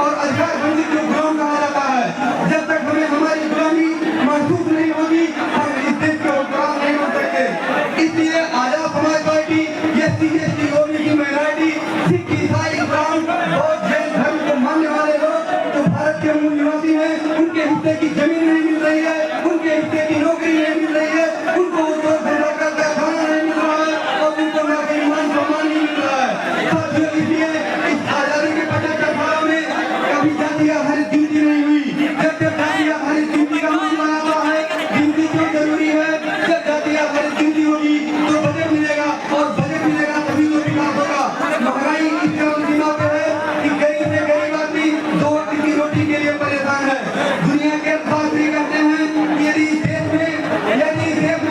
और अधिकार बंदी को गुलाम कहा जाता है। जब तक हमें हमारी गुलामी महसूस नहीं होगी, हम इस देश के हुक्मरान नहीं बन सकते। इसलिए Azad Samaj party, SC, ST, OBC, minority, Sikh, ईसाई, ब्राह्मण, बौद्ध, जैन धर्म को मानने वाले लोग जो भारत के मूल निवासी हैं, उनके हिस्से की जमीन नहीं मिल रही है, उनके हिस्से की नौकरी नहीं मिल रही है, उनको उद्योग धंधा करके खाना नहीं मिल रहा है और उनको नागरिक मान सम्मान नहीं मिल रहा है। साथियों, इसलिए इस आजादी के 75 सालों में कभी जातीय आधारित गिनती नहीं हुई। जब जब जातीय आधारित गिनती का मामला आता है, गिनती क्यों जरूरी है? जब जातीय आधारित गिनती होगी तो बजट मिलेगा और बजट मिलेगा तभी तो विकास होगा। महंगाई इस चरम सीमा पे है कि गरीब से गरीब आदमी 2 वक्त की रोटी के लिए परेशान है। दुनिया के अर्थशास्त्री कहते हैं कि यदि इस देश में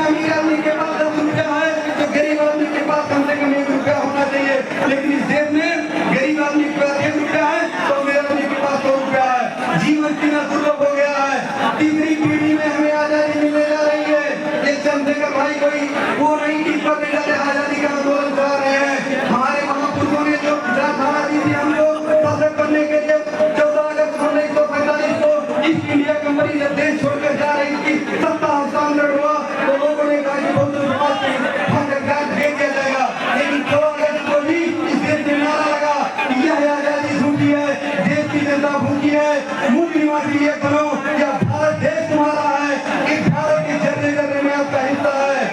अमीर आदमी के पास 10 रुपया है तो गरीब आदमी के पास कम से कम 1 रुपया होना चाहिए। लेकिन इस देश में गरीब आदमी के पास 1 रुपया है तो अमीर आदमी के पास 100 रुपया है। जीवन जीना दुर्लभ हो गया है। तीसरी पीढ़ी में हमें आजादी मिलने जा रही है। एक चंद्रशेखर भाई कोई वो नहीं कि आजादी का आंदोलन चला रहे हैं। हमारे महापुरुषों ने जो विचारधारा दी थी हमको शासन करने के लिए 14 अगस्त 1945 को ईस्ट इंडिया कंपनी जब देश छोड़कर जा रही थी, सत्ता हस्तांतरण हुआ तो लोगों ने कहा कि बहुत समाज दे दिया जाएगा। लेकिन 14 अगस्त को भी इस देश में नारा लगा कि यह आजादी झूठी है, देश की जनता भूखी है, मूल निवासी ये बनो या भारत देश तुम्हारा है, इस भारत के झरने में आपका हिस्सा है।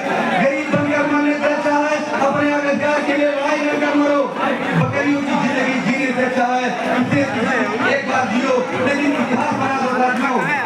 गरीब बनकर मरने से अच्छा है अपने अधिकार के लिए लड़ाई लड़कर मरो। बकरियों की जिंदगी जीने से अच्छा है इसे एक बार जियो, लेकिन इतिहास बना दो साथियों।